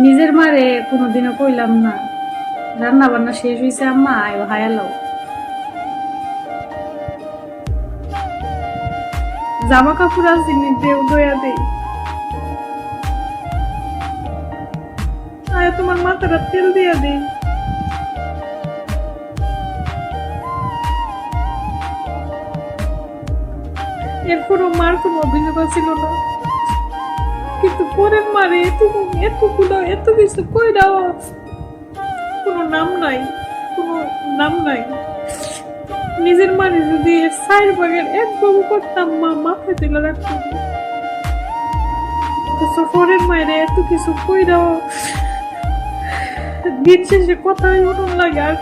নিজের মারে কোনোদিনও কইলাম না রান্না বান্না শেষ হয়েছে আম্মা আয়ো হায়ালাও, জামা কাপড় আসিনি দেও দয়া দেই, আয় তোমার মাথাটা তেল দিয়া দেই। এরপরও মার কোনো অভিযোগ ছিল না, কিন্তু পরের মারে এতগুলো এত কিছু কইরাও কোনো নাম নাই, কোনো নাম নাই। নিজের মানে যদি এর সাইড ভাগের এক বাবু করতাম মা মাথায় তুলে রাখতো, পরের মায়ের এত কিছু কইরাও দিন শেষে কথাই উঠুন লাগে আর